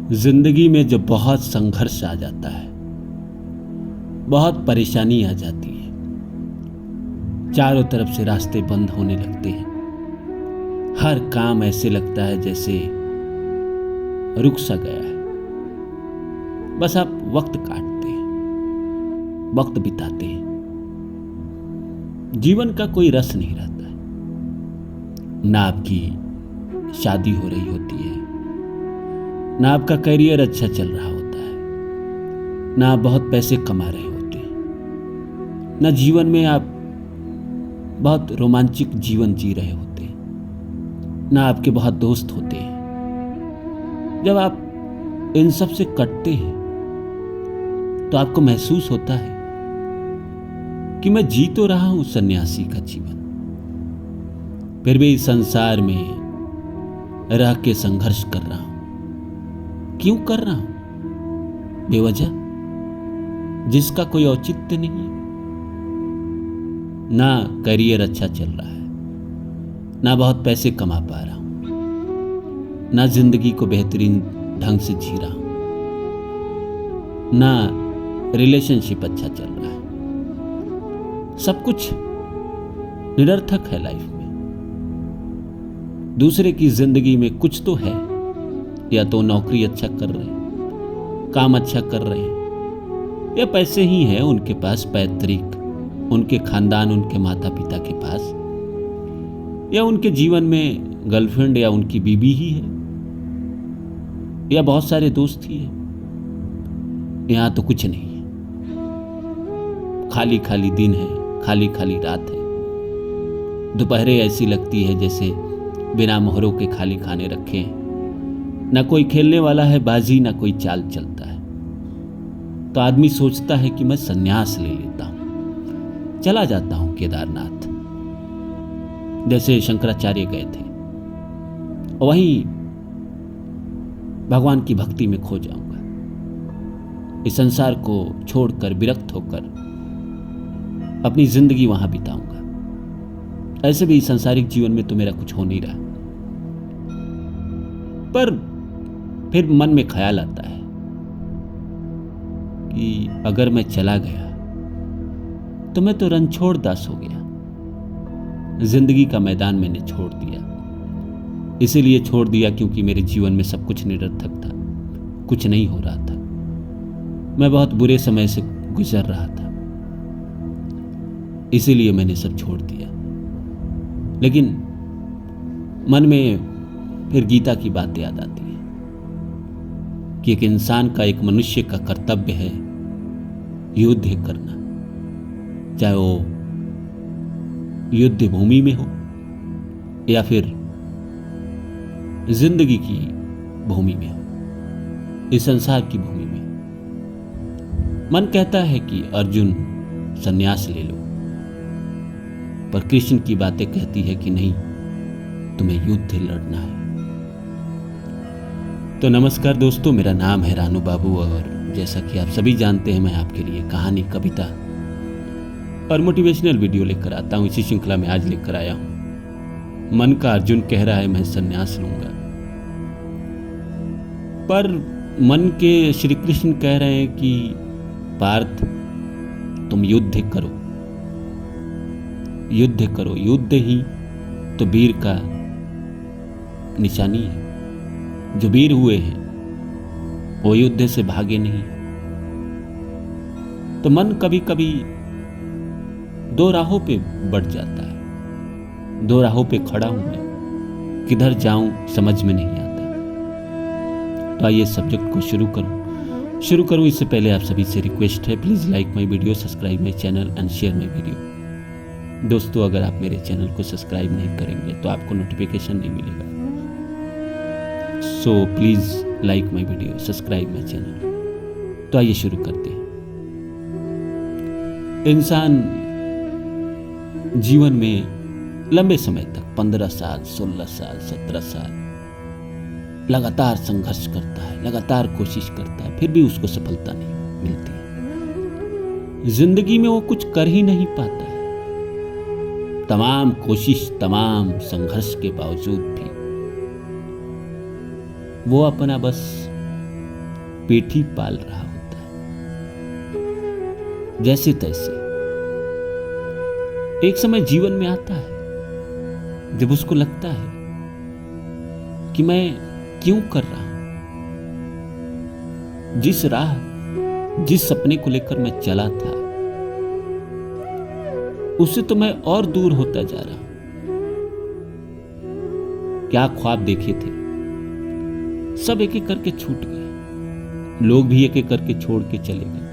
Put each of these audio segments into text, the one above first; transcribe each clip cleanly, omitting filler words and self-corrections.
जिंदगी में जब बहुत संघर्ष आ जाता है, बहुत परेशानी आ जाती है, चारों तरफ से रास्ते बंद होने लगते हैं, हर काम ऐसे लगता है जैसे रुक सा गया है। बस आप वक्त काटते हैं, वक्त बिताते हैं, जीवन का कोई रस नहीं रहता है। ना आपकी शादी हो रही होती है, ना आपका करियर अच्छा चल रहा होता है, ना आप बहुत पैसे कमा रहे होते हैं, ना जीवन में आप बहुत रोमांचक जीवन जी रहे होते हैं, ना आपके बहुत दोस्त होते हैं। जब आप इन सब से कटते हैं तो आपको महसूस होता है कि मैं जी तो रहा हूं सन्यासी का जीवन, फिर भी इस संसार में रह के संघर्ष कर रहा हूं। क्यों कर रहा हूं? बेवजह, जिसका कोई औचित्य नहीं है। ना करियर अच्छा चल रहा है, ना बहुत पैसे कमा पा रहा हूं, ना जिंदगी को बेहतरीन ढंग से जी रहा हूं, ना रिलेशनशिप अच्छा चल रहा है। सब कुछ निरर्थक है लाइफ में। दूसरे की जिंदगी में कुछ तो है, या तो नौकरी अच्छा कर रहे हैं, काम अच्छा कर रहे हैं, या पैसे ही हैं उनके पास पैतृक, उनके खानदान, उनके माता पिता के पास, या उनके जीवन में गर्लफ्रेंड या उनकी बीबी ही है, या बहुत सारे दोस्त ही है। यहां तो कुछ नहीं है, खाली खाली दिन है, खाली खाली रात है। दोपहरें ऐसी लगती है जैसे बिना मोहरों के खाली खाने रखे हैं। ना कोई खेलने वाला है बाजी, ना कोई चाल चलता है। तो आदमी सोचता है कि मैं संन्यास ले लेता हूं, चला जाता हूं केदारनाथ, जैसे शंकराचार्य गए थे, वहीं भगवान की भक्ति में खो जाऊंगा, इस संसार को छोड़कर विरक्त होकर अपनी जिंदगी वहां बिताऊंगा। ऐसे भी सांसारिक जीवन में तो मेरा कुछ हो नहीं रहा। पर फिर मन में ख्याल आता है कि अगर मैं चला गया तो मैं तो रणछोड़ दास हो गया। जिंदगी का मैदान मैंने छोड़ दिया। इसीलिए छोड़ दिया क्योंकि मेरे जीवन में सब कुछ निरर्थक था, कुछ नहीं हो रहा था। मैं बहुत बुरे समय से गुजर रहा था, इसीलिए मैंने सब छोड़ दिया। लेकिन मन में फिर गीता की बात याद आती है कि एक इंसान का, एक मनुष्य का कर्तव्य है युद्ध करना, चाहे वो युद्ध भूमि में हो या फिर जिंदगी की भूमि में हो, इस संसार की भूमि में। मन कहता है कि अर्जुन संन्यास ले लो, पर कृष्ण की बातें कहती है कि नहीं, तुम्हें युद्ध लड़ना है। तो नमस्कार दोस्तों, मेरा नाम है रानू बाबू और जैसा कि आप सभी जानते हैं, मैं आपके लिए कहानी, कविता और मोटिवेशनल वीडियो लेकर आता हूं। इसी श्रृंखला में आज लेकर आया हूं मन का अर्जुन कह रहा है मैं संन्यास लूंगा, पर मन के श्री कृष्ण कह रहे हैं कि पार्थ, तुम युद्ध करो, युद्ध करो। युद्ध ही तो वीर का निशानी है। जो वीर हुए हैं वो युद्ध से भागे नहीं। तो मन कभी कभी दो राहों पे बढ़ जाता है, दो राहों पे खड़ा हूं मैं, किधर जाऊं समझ में नहीं आता। तो आइए सब्जेक्ट को शुरू करूं। इससे पहले आप सभी से रिक्वेस्ट है, please like my video, subscribe my channel and share my video. दोस्तों, अगर आप मेरे चैनल को सब्सक्राइब नहीं करेंगे तो आपको नोटिफिकेशन नहीं मिलेगा। So please like my video, subscribe my channel. तो आइए शुरू करते हैं। इंसान जीवन में लंबे समय तक 15 साल, 16 साल, 17 साल लगातार संघर्ष करता है, लगातार कोशिश करता है, फिर भी उसको सफलता नहीं मिलती है। जिंदगी में वो कुछ कर ही नहीं पाता है। तमाम कोशिश, तमाम संघर्ष के बावजूद भी वो अपना बस पेट ही पाल रहा होता है। जैसे तैसे एक समय जीवन में आता है जब उसको लगता है कि मैं क्यों कर रहा हूं, जिस राह, जिस सपने को लेकर मैं चला था उससे तो मैं और दूर होता जा रहा हूं। क्या ख्वाब देखे थे, सब एक एक करके छूट गए, लोग भी एक एक करके छोड़ के चले गए,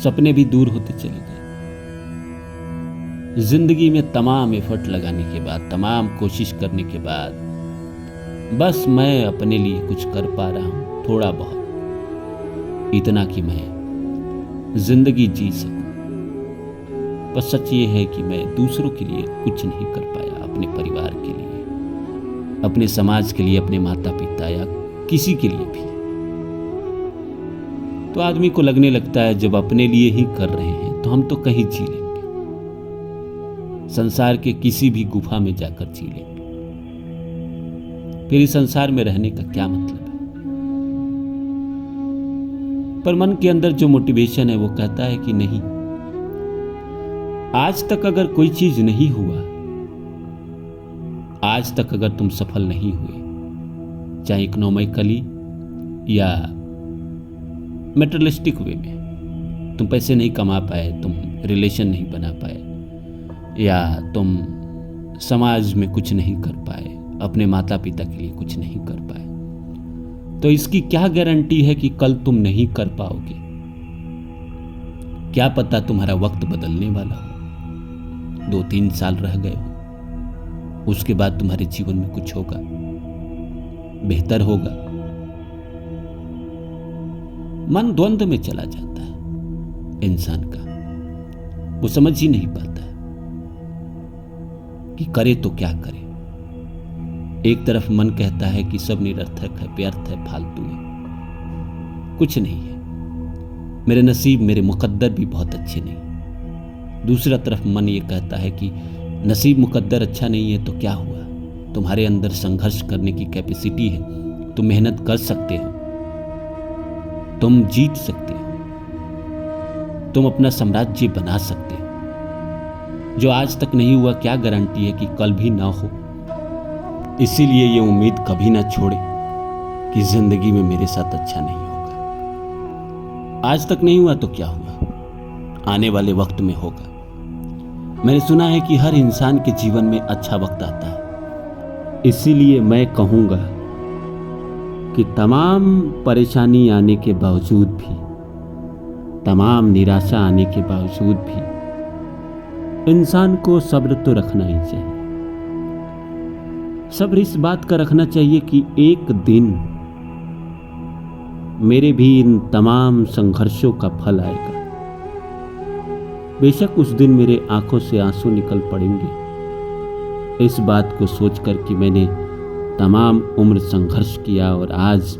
सपने भी दूर होते चले गए। जिंदगी में तमाम एफर्ट लगाने के बाद, तमाम कोशिश करने के बाद बस मैं अपने लिए कुछ कर पा रहा हूं, थोड़ा बहुत, इतना कि मैं जिंदगी जी सकूं। पर सच ये है कि मैं दूसरों के लिए कुछ नहीं कर पाया, अपने परिवार के लिए, अपने समाज के लिए, अपने माता पिता या किसी के लिए भी। तो आदमी को लगने लगता है जब अपने लिए ही कर रहे हैं तो हम तो कहीं जी लेंगे, संसार के किसी भी गुफा में जाकर जी लेंगे, फिर इस संसार में रहने का क्या मतलब है। पर मन के अंदर जो मोटिवेशन है वो कहता है कि नहीं, आज तक अगर कोई चीज नहीं हुआ, आज तक अगर तुम सफल नहीं हुए, चाहे इकोनॉमिकली या मेटेरियलिस्टिक वे में, तुम पैसे नहीं कमा पाए, तुम रिलेशन नहीं बना पाए, या तुम समाज में कुछ नहीं कर पाए, अपने माता पिता के लिए कुछ नहीं कर पाए, तो इसकी क्या गारंटी है कि कल तुम नहीं कर पाओगे। क्या पता तुम्हारा वक्त बदलने वाला हो, 2-3 साल रह गए हो, उसके बाद तुम्हारे जीवन में कुछ होगा, बेहतर होगा। मन द्वंद्व में चला जाता है इंसान का, वो समझ ही नहीं पाता है कि करे तो क्या करे। एक तरफ मन कहता है कि सब निरर्थक है, व्यर्थ है, फालतू है, कुछ नहीं है, मेरे नसीब, मेरे मुकद्दर भी बहुत अच्छे नहीं। दूसरा तरफ मन ये कहता है कि नसीब मुकद्दर अच्छा नहीं है तो क्या हुआ, तुम्हारे अंदर संघर्ष करने की कैपेसिटी है, तुम मेहनत कर सकते हो, तुम जीत सकते हो, तुम अपना साम्राज्य बना सकते हो। जो आज तक नहीं हुआ, क्या गारंटी है कि कल भी ना हो। इसीलिए ये उम्मीद कभी ना छोड़े कि जिंदगी में मेरे साथ अच्छा नहीं होगा। आज तक नहीं हुआ तो क्या हुआ, आने वाले वक्त में होगा। मैंने सुना है कि हर इंसान के जीवन में अच्छा वक्त आता है, इसीलिए मैं कहूँगा कि तमाम परेशानी आने के बावजूद भी, तमाम निराशा आने के बावजूद भी इंसान को सब्र तो रखना ही चाहिए। सब्र इस बात का रखना चाहिए कि एक दिन मेरे भी इन तमाम संघर्षों का फल आएगा। बेशक उस दिन मेरे आंखों से आंसू निकल पड़ेंगे, इस बात को सोचकर कि मैंने तमाम उम्र संघर्ष किया और आज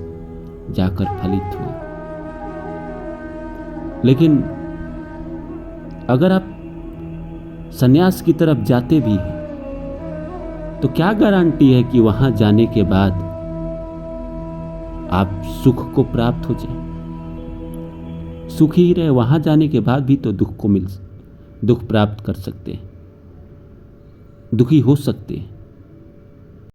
जाकर फलित हुआ। लेकिन अगर आप संन्यास की तरफ जाते भी हैं तो क्या गारंटी है कि वहां जाने के बाद आप सुख को प्राप्त हो जाए। सुख ही रहे, वहां जाने के बाद भी तो दुख प्राप्त कर सकते हैं, दुखी हो सकते हैं।